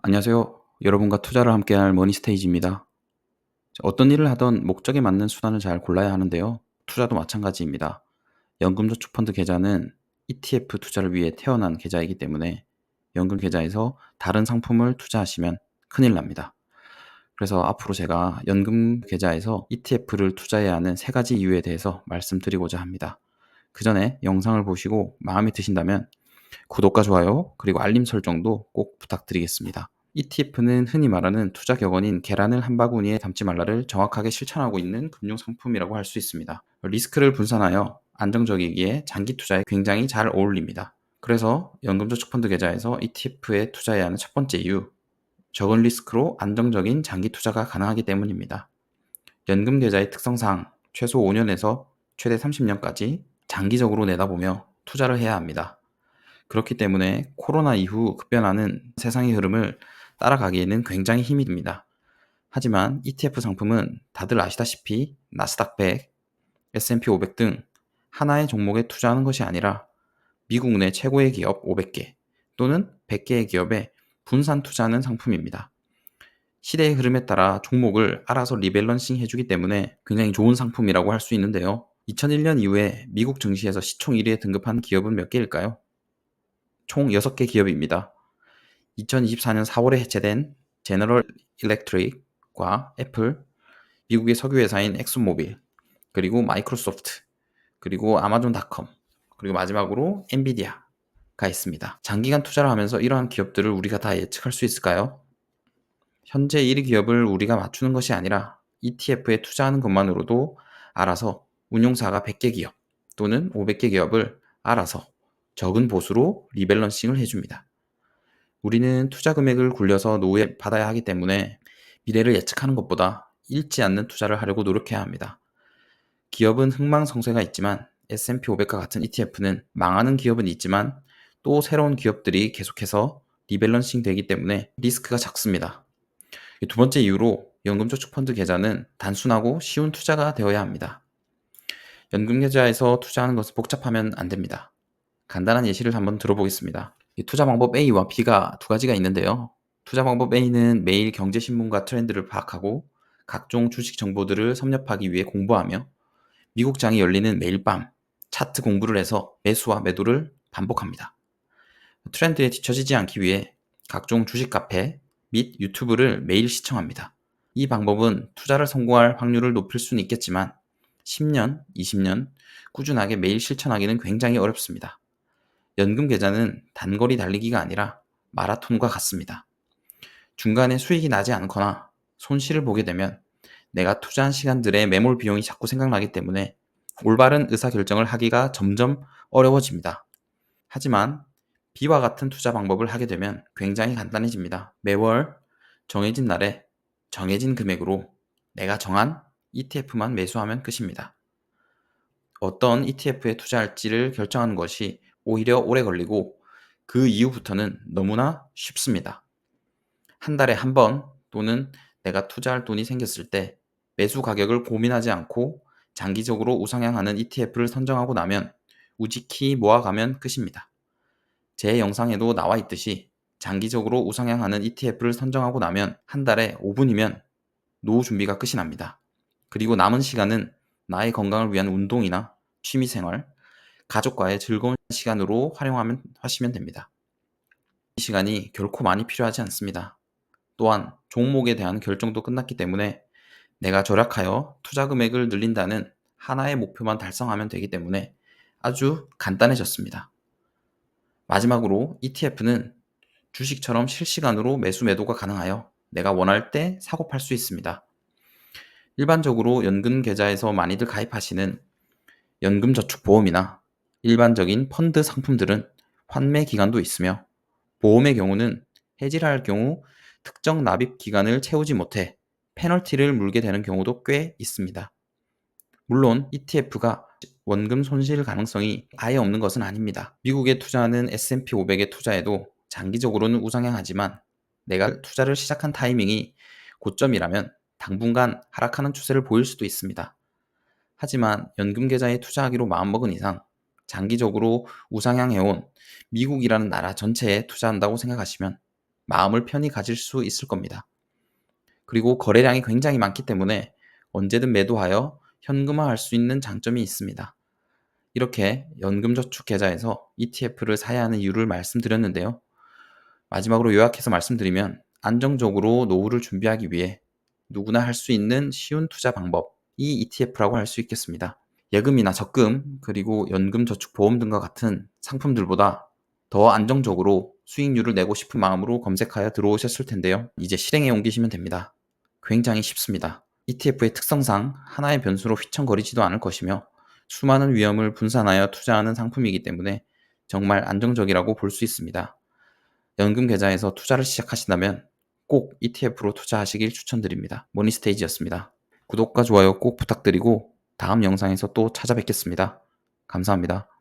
안녕하세요. 여러분과 투자를 함께할 머니스테이지입니다. 어떤 일을 하던 목적에 맞는 수단을 잘 골라야 하는데요. 투자도 마찬가지입니다. 연금저축펀드 계좌는 ETF 투자를 위해 태어난 계좌이기 때문에 연금 계좌에서 다른 상품을 투자하시면 큰일 납니다. 그래서 앞으로 제가 연금 계좌에서 ETF를 투자해야 하는 세 가지 이유에 대해서 말씀드리고자 합니다. 그 전에 영상을 보시고 마음에 드신다면 구독과 좋아요 그리고 알림 설정도 꼭 부탁드리겠습니다. ETF는 흔히 말하는 투자 격언인 계란을 한 바구니에 담지 말라를 정확하게 실천하고 있는 금융 상품이라고 할 수 있습니다. 리스크를 분산하여 안정적이기에 장기 투자에 굉장히 잘 어울립니다. 그래서 연금저축펀드 계좌에서 ETF에 투자해야 하는 첫 번째 이유, 적은 리스크로 안정적인 장기 투자가 가능하기 때문입니다. 연금 계좌의 특성상 최소 5년에서 최대 30년까지 장기적으로 내다보며 투자를 해야 합니다. 그렇기 때문에 코로나 이후 급변하는 세상의 흐름을 따라가기에는 굉장히 힘이 듭니다. 하지만 ETF 상품은 다들 아시다시피 나스닥 100, S&P 500 등 하나의 종목에 투자하는 것이 아니라 미국 내 최고의 기업 500개 또는 100개의 기업에 분산 투자하는 상품입니다. 시대의 흐름에 따라 종목을 알아서 리밸런싱 해주기 때문에 굉장히 좋은 상품이라고 할 수 있는데요. 2001년 이후에 미국 증시에서 시총 1위에 등급한 기업은 몇 개일까요? 총 6개 기업입니다. 2024년 4월에 해체된 제너럴 일렉트릭과 애플, 미국의 석유 회사인 엑슨모빌, 그리고 마이크로소프트, 그리고 아마존닷컴, 그리고 마지막으로 엔비디아가 있습니다. 장기간 투자를 하면서 이러한 기업들을 우리가 다 예측할 수 있을까요? 현재 1위 기업을 우리가 맞추는 것이 아니라 ETF에 투자하는 것만으로도 알아서 운용사가 100개 기업 또는 500개 기업을 알아서 적은 보수로 리밸런싱을 해줍니다. 우리는 투자 금액을 굴려서 노후에 받아야 하기 때문에 미래를 예측하는 것보다 잃지 않는 투자를 하려고 노력해야 합니다. 기업은 흥망성쇠가 있지만 S&P 500과 같은 ETF는 망하는 기업은 있지만 또 새로운 기업들이 계속해서 리밸런싱 되기 때문에 리스크가 작습니다. 두 번째 이유로 연금저축펀드 계좌는 단순하고 쉬운 투자가 되어야 합니다. 연금계좌에서 투자하는 것은 복잡하면 안 됩니다. 간단한 예시를 한번 들어보겠습니다. 투자 방법 A와 B가 두 가지가 있는데요. 투자 방법 A는 매일 경제신문과 트렌드를 파악하고 각종 주식 정보들을 섭렵하기 위해 공부하며 미국 장이 열리는 매일 밤 차트 공부를 해서 매수와 매도를 반복합니다. 트렌드에 뒤처지지 않기 위해 각종 주식 카페 및 유튜브를 매일 시청합니다. 이 방법은 투자를 성공할 확률을 높일 수는 있겠지만 10년, 20년 꾸준하게 매일 실천하기는 굉장히 어렵습니다. 연금 계좌는 단거리 달리기가 아니라 마라톤과 같습니다. 중간에 수익이 나지 않거나 손실을 보게 되면 내가 투자한 시간들의 매몰 비용이 자꾸 생각나기 때문에 올바른 의사결정을 하기가 점점 어려워집니다. 하지만 B와 같은 투자 방법을 하게 되면 굉장히 간단해집니다. 매월 정해진 날에 정해진 금액으로 내가 정한 ETF만 매수하면 끝입니다. 어떤 ETF에 투자할지를 결정하는 것이 오히려 오래 걸리고 그 이후부터는 너무나 쉽습니다. 한 달에 한 번 또는 내가 투자할 돈이 생겼을 때 매수 가격을 고민하지 않고 장기적으로 우상향하는 ETF를 선정하고 나면 우지키 모아가면 끝입니다. 제 영상에도 나와 있듯이 장기적으로 우상향하는 ETF를 선정하고 나면 한 달에 5분이면 노후 준비가 끝이 납니다. 그리고 남은 시간은 나의 건강을 위한 운동이나 취미생활, 가족과의 즐거운 시간으로 하시면 됩니다. 이 시간이 결코 많이 필요하지 않습니다. 또한 종목에 대한 결정도 끝났기 때문에 내가 절약하여 투자 금액을 늘린다는 하나의 목표만 달성하면 되기 때문에 아주 간단해졌습니다. 마지막으로 ETF는 주식처럼 실시간으로 매수 매도가 가능하여 내가 원할 때 사고 팔 수 있습니다. 일반적으로 연금 계좌에서 많이들 가입하시는 연금저축보험이나 일반적인 펀드 상품들은 환매 기간도 있으며 보험의 경우는 해지를 할 경우 특정 납입 기간을 채우지 못해 페널티를 물게 되는 경우도 꽤 있습니다. 물론 ETF가 원금 손실 가능성이 아예 없는 것은 아닙니다. 미국에 투자하는 S&P 500에 투자해도 장기적으로는 우상향하지만 내가 투자를 시작한 타이밍이 고점이라면 당분간 하락하는 추세를 보일 수도 있습니다. 하지만 연금 계좌에 투자하기로 마음먹은 이상 장기적으로 우상향해온 미국이라는 나라 전체에 투자한다고 생각하시면 마음을 편히 가질 수 있을 겁니다. 그리고 거래량이 굉장히 많기 때문에 언제든 매도하여 현금화할 수 있는 장점이 있습니다. 이렇게 연금저축계좌에서 ETF를 사야 하는 이유를 말씀드렸는데요. 마지막으로 요약해서 말씀드리면 안정적으로 노후를 준비하기 위해 누구나 할 수 있는 쉬운 투자 방법이 ETF라고 할 수 있겠습니다. 예금이나 적금, 그리고 연금저축보험 등과 같은 상품들보다 더 안정적으로 수익률을 내고 싶은 마음으로 검색하여 들어오셨을 텐데요. 이제 실행에 옮기시면 됩니다. 굉장히 쉽습니다. ETF의 특성상 하나의 변수로 휘청거리지도 않을 것이며 수많은 위험을 분산하여 투자하는 상품이기 때문에 정말 안정적이라고 볼 수 있습니다. 연금 계좌에서 투자를 시작하신다면 꼭 ETF로 투자하시길 추천드립니다. 머니스테이지였습니다. 구독과 좋아요 꼭 부탁드리고 다음 영상에서 또 찾아뵙겠습니다. 감사합니다.